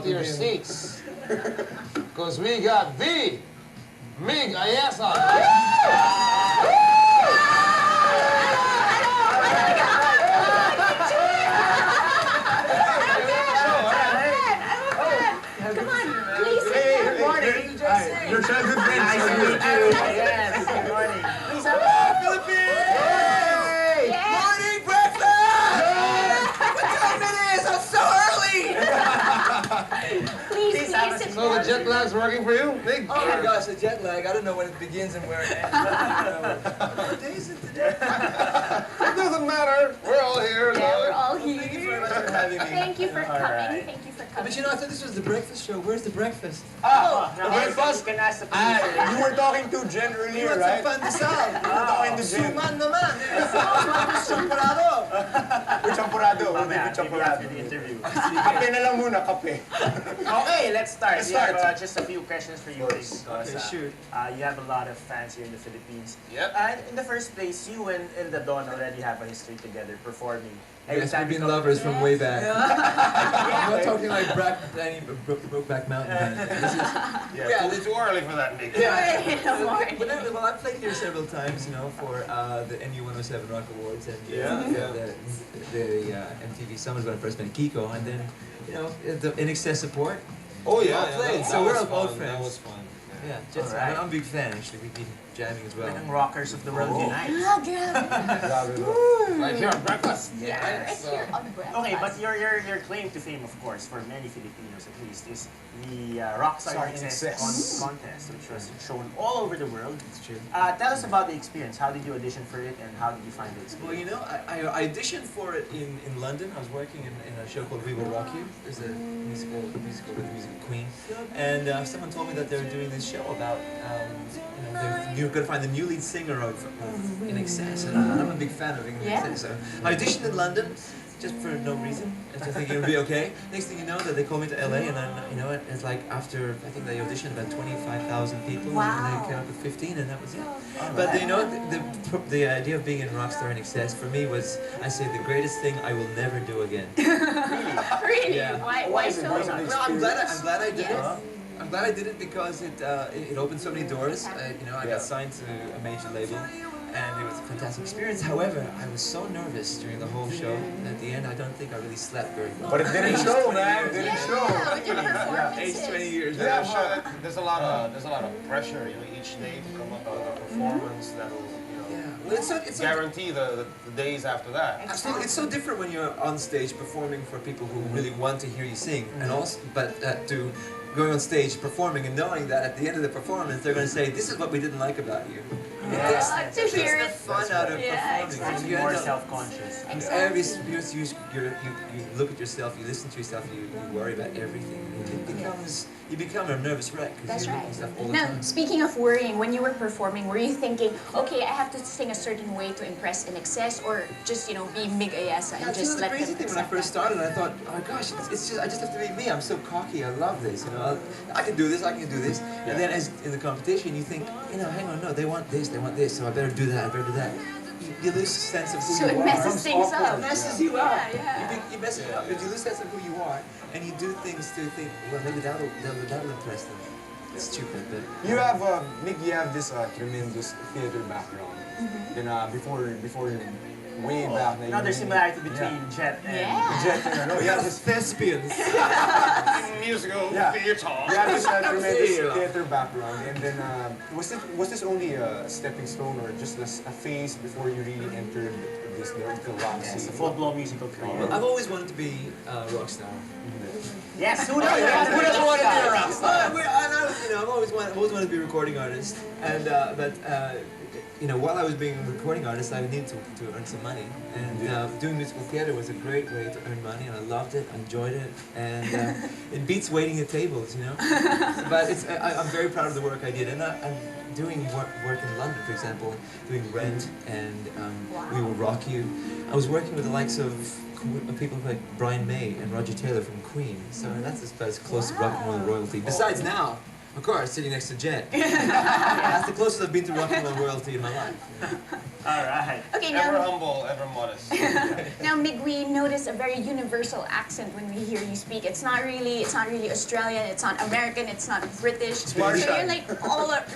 to your seats. Because we got the MiG Ayesa. Come on, please sit down. Good morning. Your childhood friends. Nice to meet you. Yes, good morning. Please have a Philippines! Hey! Yes. Morning breakfast! What time it is? I'm so early! Please sit So the down. jet lag's working for you, MiG? Oh my gosh, the jet lag. I don't know when it begins and where it ends. What day is it today? It doesn't matter. We're all here. Yeah, we're all Thank you very here. much for having me. Thank you for coming. right. Thank you for But coming. you know, I thought this was the breakfast show. Where's the breakfast? Now, breakfast? you can ask the producer. You were talking to Jen You earlier, want right? some pandesal? You were talking to Jen. Suman naman. Champurado. With champurado. With Mamaya, maybe champurado. after the interview. Kape na lang muna, kape. Okay, let's start. Let's We have start. just a few questions for you, Rick, because Okay, shoot. you have a lot of fans here in the Philippines. Yep. And in the first place, you and the Don already have a history together performing. Yes, we've been you come- lovers from way back. I'm not Yeah. talking like Brokeback Mountain. This is, Yeah, it's too early for that, MiG. Well, I've played here several times, you know, for the NU 107 Rock Awards and the MTV Summers when I first met Kiko, and then, you know, the In Excess support. Oh, We all played, so we're all old That friends. was fun. Yeah, just, Alright. I'm a big fan actually. We've been jamming as well. Like ang rockers of the world unite. Oh, grabe. Right here on breakfast. Yeah, right Yes. here on breakfast. Okay, but your claim to fame, of course, for many Filipinos at least, is the Rockstar Star Excess contest, which was shown all over the world. It's true. Tell us about the experience. How did you audition for it, and how did you find the Well, experience? you know, I auditioned for it in London. I was working in a show called We Will Rock You. There's a musical with the music Queen. And someone told me that they were doing this show about, you know, you're going to find the new lead singer of In Excess. And I'm a big fan of In Excess. So I auditioned in London just for no reason. I just thinking it would be okay. Next thing you know, that they called me to LA, and then, you know, it's like after, I think they auditioned about 25,000 people, Wow. and they came up with 15, and that was it. But you know, the idea of being in Rockstar In Excess for me was, I say, the greatest thing I will never do again. Really? Yeah. Why so? Why not? No, I'm glad I did Yes. it. I'm glad I did it because it opened so many doors. You know, I got signed to a major label, and it was a fantastic experience. However, I was so nervous during the whole show, and at the end, I don't think I really slept very well. But it didn't show, man. It didn't show. Yeah, with your performances. Age 20 years. Yeah, sure. There's a lot of pressure, you know, each day to come up with a performance that'll, you know, Yeah. Well, it's so guarantee the days after that. Absolutely, it's so different when you're on stage performing for people who really want to hear you sing, and also, but to going on stage performing and knowing that at the end of the performance they're going to say, "This is what we didn't like about you." Yes. To hear it. Fun out of Yeah, performing. exactly. You More end up- self-conscious. Every you look at yourself, you listen to yourself, you worry about everything. You become a nervous wreck because That's you're right. looking stuff all the Now, time. speaking of worrying, when you were performing, were you thinking, okay, I have to sing a certain way to impress In Excess, or just, you know, be MiG Ayesa and That's just the let crazy them thing. When I accept first that? started, I thought, oh my gosh, it's just I just have to be me. I'm so cocky. I love this. You know, I can do this. I can do this. And then as in the competition, you think, you know, hang on, no, they want this. They want this. So I better do that. I better do that. You lose a sense of who So you it are. messes things up. It messes you up. Yeah. You mess it up. If you lose sense of who you are, and you do things to think, well, maybe that'll impress them. It's stupid, but You have, Nick, you have this tremendous theater background. Then before you way back. Na Another you- similarity between Jet and Yeah. Jet, no, you have this thespians. Musical Yeah. theater. You have this tremendous Yeah. theater background, and then was this only a stepping stone or just a phase before you really entered this the rock yes, a scene? full-blown musical career. I've always wanted to be a rock star. Yes, who Who doesn't want to be a rock star? I've always wanted to be a recording artist, and but you know, while I was being a recording artist, I needed to earn some money, and doing musical theater was a great way to earn money, and I loved it, enjoyed it, and it beats waiting at tables, you know. But I'm very proud of the work I did, and I'm doing work in London, for example, doing Rent and We Will Rock You. I was working with the likes of people like Brian May and Roger Taylor from Queen, so that's about as close to rock and roll royalty. Besides now, Of course, sitting next to Jet. That's the closest I've been to rock and roll royalty in my life. All right. Okay, Ever now, humble, ever modest. now Mig, we notice a very universal accent when we hear you speak. It's not really Australian, it's not American, it's not British. So Martian. you're like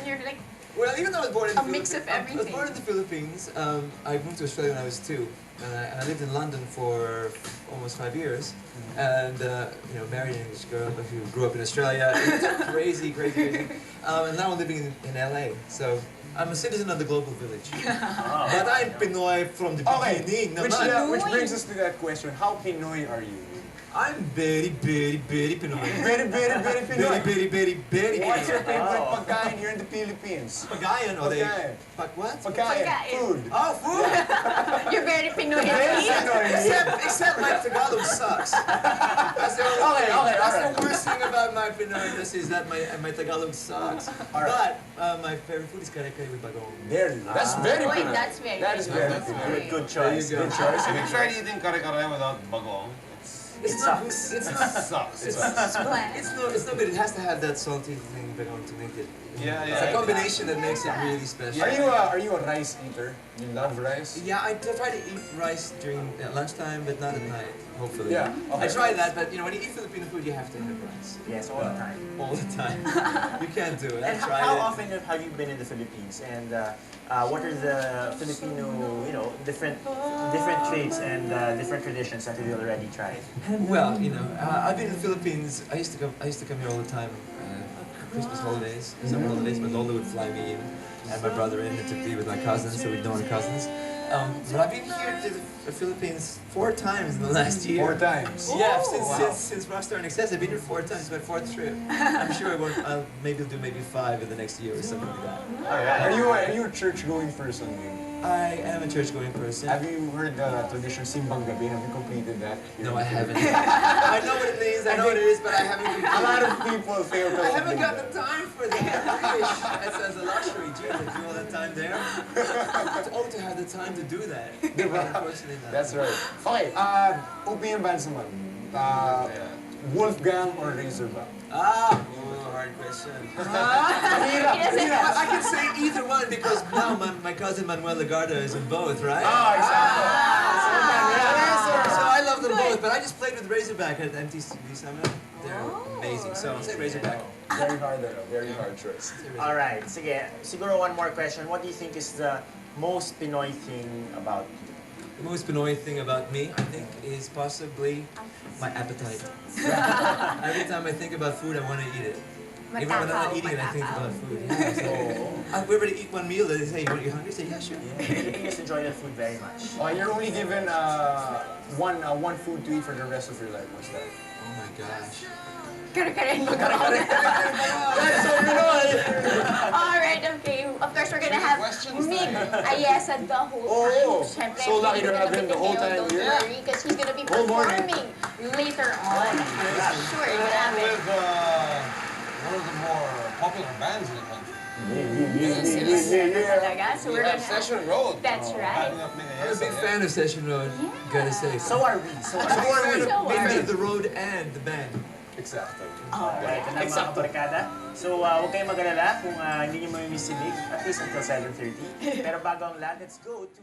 you're like Well, even though I was born in the A mix of I was everything. born in the Philippines. I moved to Australia when I was 2. And I lived in London for almost 5 years. And, married an English girl who grew up in Australia. It's crazy. And now I'm living in LA. So I'm a citizen of the global village. But I'm Pinoy from the Okay, beginning. which brings us to that question. How Pinoy are you? I'm very Pinoy. Very Pinoy. Very What's your Pinoy. favorite pagkain here in the Philippines? Pagayan, or they... Pagkain. What? Pagkain. Pagkain. Food. Oh, food! you're very Pinoy. Very Pinoy. Except my Tagalog sucks. That's the only Okay, That's alright. the worst thing about my Pinoyness is that my Tagalog sucks. Alright. But my favorite food is kare-kare with bagong. That's very Wait, Pinoy. that's very That is Pinoy. very That's Pinoy. Good choice. There you go. Good choice. Have you tried eating kare-kare without bagong? It's It not. sucks. It's not. Sucks. It's Bland. it's no good. It has to have that salty thing bagong to make it. Yeah, It's a yeah. combination that makes it really special. Are you a rice eater? You love rice? Yeah, I try to eat rice during lunchtime, but not at night. Hopefully. Yeah, I okay. tried that, but when you eat Filipino food, you have to have rice Yes, all the time. all the time. You can't do it. I And tried how it. often have you been in the Philippines? And what are the Filipino, different traits and different traditions that you already tried? Well, I've been in the Philippines. I used to come here all the time. Christmas holidays, summer holidays. My Lola would fly me in, and my brother in, and to be with my cousins, so we'd know our cousins. But I've been here to the Philippines 4 times in the last year. 4 times. Yeah, Oh. since Rockstar and Excess, I've been here 4 times. It's my 4th trip. I'm sure I'll maybe do 5 in the next year or something like that. All right. Are you a church going person? I am a church-going person. Have you heard the tradition Simbang Gabi? Have you completed that? No, I haven't. I know what it means. I know what it is, but I haven't. A lot of people fail to I haven't complete got the that. time for that. I wish as a luxury, gee, to do all that time there. To have the time to do that. Unfortunately not. That's right. Okay, opinion bands naman. Wolfgang or Razorback? Hard question. I can say either one because now my cousin Manuel Lagarda is in both, right? Exactly. So I love them both, but I just played with Razorback at MTV Summit. They're amazing. So I'll say Razorback. Very hard choice. All right. Sige, siguro one more question. What do you think is the most Pinoy thing about you? The most Pinoy thing about me, I think, is possibly my appetite. Every time I think about food, I want to eat it. Even when I'm not eating it, I think about food. Yeah, so, we're ready to eat one meal. They say, you hungry? I say, yeah, sure. Filipinos enjoy their food very much. You're only given one food to eat for the rest of your life. What's that? Oh my gosh. Kare-kare and bagong. That's so Pinoy! Alright, okay. Of course, we're gonna have Questions Mig tayo. Ayesa the whole time. Siyempre, So lucky to we're have gonna him be the whole together, time Don't here. worry, because he's gonna be Whole morning. performing later on. Sure, you're gonna have it. With one of the more popular bands in the country. Talaga. So We we're have gonna Session Road. That's right. Backing up MiG I'm a Ayesa. big fan of Session Road, gotta say. So are we. So I'm are a big fan So of, big are fan we. of the road and the band. Exactly. Alright, ito na mga kabarkada. So, huwag kayong mag-alala kung hindi nyo mamimiss si Mig, at least until 7:30. Pero bago ang lahat, let's go to